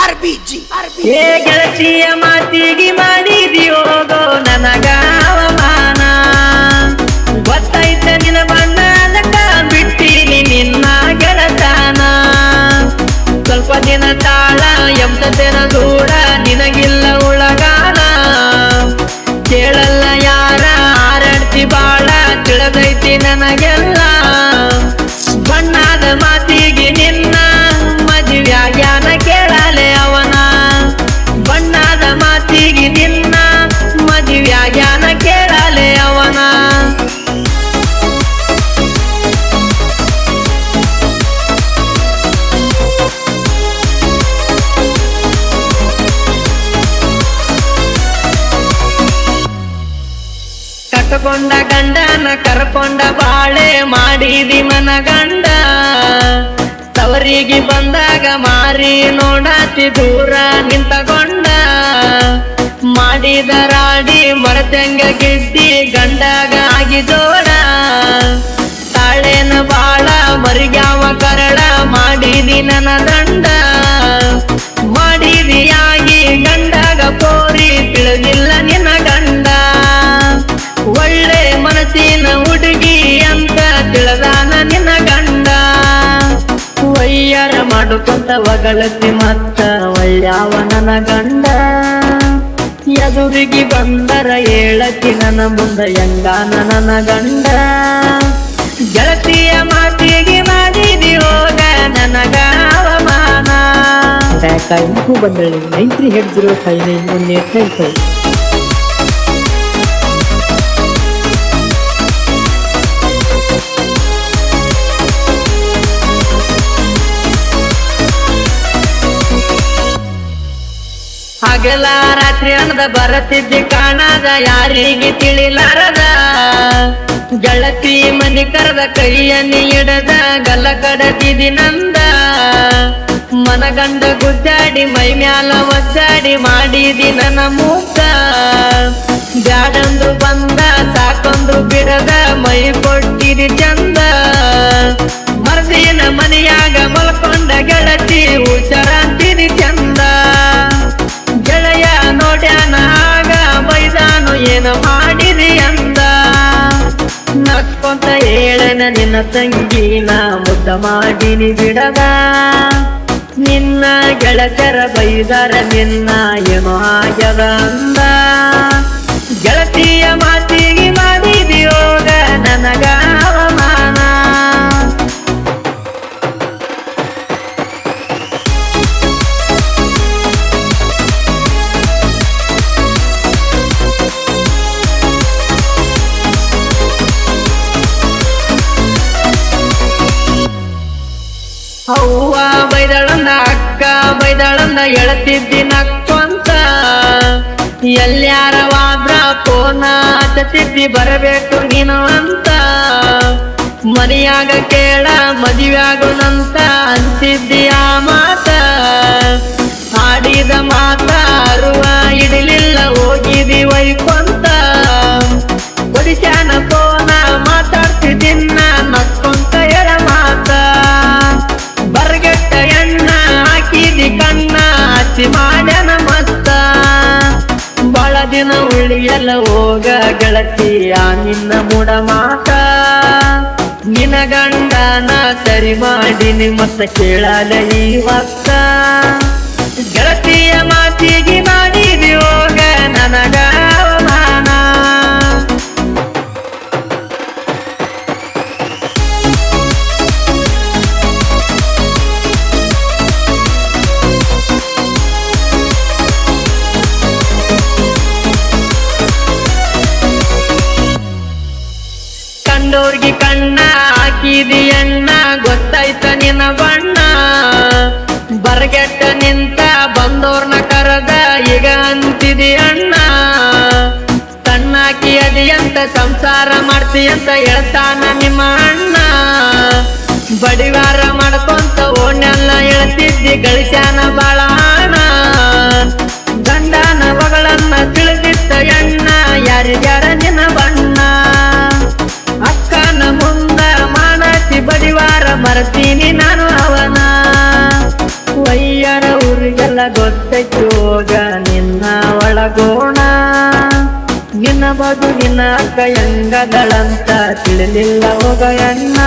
ಏ ಗೆಳತಿಯ ಮಾತಿಗೆ ಮಾಡಿದಿ ಹೋಗೋ ನನಗ ಅವಮಾನ. ಗೊತ್ತೈತ ನಿನ್ನ ಬಣ್ಣ ಅದಕ್ಕ ಬಿಟ್ಟಿನಿ ನಿನ್ನ ಗೆಳತನ. ಸ್ವಲ್ಪ ದಿನ ತಾಳ ಎಂಬತ್ತೇನ ದೂರ ನಿನಗಿಲ್ಲ ಉಳಗಾನ. ಕೇಳಲ್ಲ ಯಾರ ಆರಾಡ್ತಿ ಬಾಳ ತಿಳಿದೈತಿ ನನಗೆಲ್ಲ. ಬಣ್ಣದ ಮಾತಿಗೆ ನಿನ್ನ ಮದುವೆಯಾಗ್ಯಾನ ಕೇಳಲೆ ಅವನ. ಬಣ್ಣದ ಮಾತಿಗೆ ನಿನ್ನ ಮದುವೆಯಾಗ್ಯಾನ ಕೇಳಲೆ ಅವನ. ಕಟ್ಟಕೊಂಡ ಗಂಡನ ಕರ್ಕೊಂಡ ಬಾಳೆ ಮಾಡಿದಿ ಮನ ಗಂಡ. ತವರಿಗೆ ಬಂದಾಗ ಮಾರಿ ನೋಡಾತಿ ದೂರ ನಿಂತಗೊಂಡ. ಮಾಡಿದ ರಾಡಿ ಮರತೆಂಗ ಗಿಡ್ಡಿ ಗಂಡಾಗ ಆಗಿ ಜೋಡ. ತಾಳೇನ ಬಾಳ ಮರಿಗ್ಯಾವ ಕರಡ ಮಾಡಿದಿ ನನ್ನ ದಂಡ. ಮಾಡಿದಿಯಾಗಿ ಗಂಡಾಗ ಕೋರಿ ತಿಳಿದಿಲ್ಲ ನಿನ್ನ ಗಂಡ. ಒಳ್ಳೆ ಮನಸ್ಸಿನ ಹುಡುಗಿ ಅಂತ ತಿಳಿದಾನ ನಿನ್ನ ಗಂಡ. ವಯ್ಯಾರ ಮಾಡುಕೊಂತ ಒಗಳತಿ ಮತ್ತ ಒಳ್ಳ್ಯಾವ ನನ್ನ ಗಂಡ. ಎದುರಿಗೆ ಬಂದರ ಹೇಳತಿ ನನ್ನ ಮುಂದ ಹೆಂಗಾನ ನನ್ನ ಗಂಡ. ಗೆಳತಿಯ ಮಾತಿಗೆ ಮಾಡಿದಿ ಹೋಗ ನನಗ ಅವಮಾನ. info ಬಂದಳಿ 9380591895. ಹಗಲ ರಾತ್ರಿ ಅನ್ನದ ಬರತಿದ್ದಿ ಕಾಣದ ಯಾರಿಗೆ ತಿಳಿಲಾರದ. ಗೆಳತಿ ಮನಿ ಕರೆದ ಕೈಯನ್ನಿ ಇಡದ ಗಲ್ಲ ಕಡತಿದಿ ನಂದ. ಮನಗಂಡ ಗುದ್ದಾಡಿ ಮೈ ಮ್ಯಾಲ ಒದ್ದಾಡಿ ಮಾಡಿದಿ ನನ್ನ ಮುಗ್ಧ. ಬ್ಯಾಡಂದ್ರು ಬಂದ ಸಾಕೊಂದ್ರು ಬಿಡದ ಮೈ ಕೊಟ್ಟಿದಿ ಚಂದ. ಮರದಿನ ಮನೆಯಾಗ ಮಲ್ಕೊಂಡ ಗೆಳತಿ ಉಚ್ಚರಾಂತಿದಿ ಚಂದ. ಗೆಳೆಯ ನೋಡ್ಯಾನ ಆಗ ಬೈದಾನು ಏನು ಮಾಡಿದಿ ಅಂದ. ನಕ್ಕೊಂತ ಹೇಳನ ನಿನ್ನ ತಂಗಿನ ಮುದ್ದ ಮಾಡಿನಿ ಬಿಡದ. ನಿನ್ನ ಗೆಳತರ ಬೈದರ ನಿನ್ನ ಏನೋ ಆಗ್ಯದ ಅಂದ. ಗೆಳತಿಯ ಮಾತಿಗೆ ಮಾಡಿದಿ ಹೋಗ ನನಗ ಅವಮಾನ. ಅವ್ವ ಬೈದಳಂದ ಅಕ್ಕ ಬೈದಳಂದ ಎಳತಿದ್ದಿ ನಕ್ಕೊಂತ. ಎಲ್ಯಾರವಾದ್ರ ಫೋನ ಹಚ್ಚತಿದ್ದಿ ಬರಬೇಕು ನೀನು ಅಂತ. ಮನೆಯಾಗ ಕೇಳ ಮದುವೆಯಾಗುನಂತ ಅಂತಿದ್ದಿ ಆ ಮಾತ. ಆಡಿದ ಮಾತ ಅರುವ ಇಡಲಿಲ್ಲ ಹೋಗಿದಿ ವೈಕೊಂತ. ಒಡಿಶಾನ ಫೋನ ಮಾತಾಡ್ತಿದ್ದಿನ್ನ ನಕ್ಕೊಂತ ಎಡ ಮಾತ. ಬರ್ಗೆಟ್ಟ ಎಣ್ಣ ಹಾಕಿದಿ ಕಣ್ಣ ಹಚ್ಚಿ ಮಾಡ್ಯಾನ ಮತ್ತ. ಬಾಳ ದಿನ ಉಳಿಯಲ್ಲ ಹೋಗ ಗೆಳತಿ ಆ ನಿನ್ನ ಮುಡ ಮಾತ. ನಿನ ಗಂಡನ ಸರಿ ಮಾಡಿನಿ ಮತ್ತ ಕೇಳಲ ಈ ವಕ್ತ. ಗೆಳತಿಯ ಮಾತಿಗೆ ಮಾಡಿದಿ ಹೋಗ ನನಗ ಅವಮಾನ. ಕಂಡೋರ್ಗಿ ಕಣ್ಣ ಹಾಕಿದಿ ಅಣ್ಣ ಗೊತ್ತಾಯ್ತ ನಿನ್ನ ಬಣ್ಣ. ಬರಗೆಟ್ಟ ನಿಂತ ಬಂದೋರ್ನ ಕರದ ಈಗ ಅಂತಿದಿ ಅಣ್ಣ. ಕಣ್ಣಾಕಿ ಅದಿ ಅಂತ ಸಂಸಾರ ಮಾಡ್ತಿ ಅಂತ ಹೇಳ್ತಾನ ನಿಮ್ಮ ಅಣ್ಣ. ಬಡಿವಾರ ಮಾಡ್ಕೊಂತ ಓಣ್ಯೆಲ್ಲ ಹೇಳ್ತಿದ್ದಿ ಗಳಿಸ್ಯಾನ ಬಾಳ ಹಣ. ಗಂಡನ ಮಗಳನ್ನ ತಿಳಿದಿತ್ತ ಎಣ್ಣ ಯಾರಿಗ್ಯಾರ ನಿನ್ನ ಬಣ್ಣ. ಅಕ್ಕನ ಮುಂದ ಮಾಡತಿ ಬಡಿವಾರ ಮರ್ತೀನಿ ನಾನು ಅವನ. ವಯ್ಯರ ಊರಿಗೆಲ್ಲ ಗೊತ್ತೈತು ಹೋಗ ನಿನ್ನ ಒಳಗೋಣ ನಿನ್ನ ಬದುಕಿನ ಕೈಯಂಗಗಳಂತ ತಿಳಿಲಿಲ್ಲ ಹೋಗ ಎನ್ನ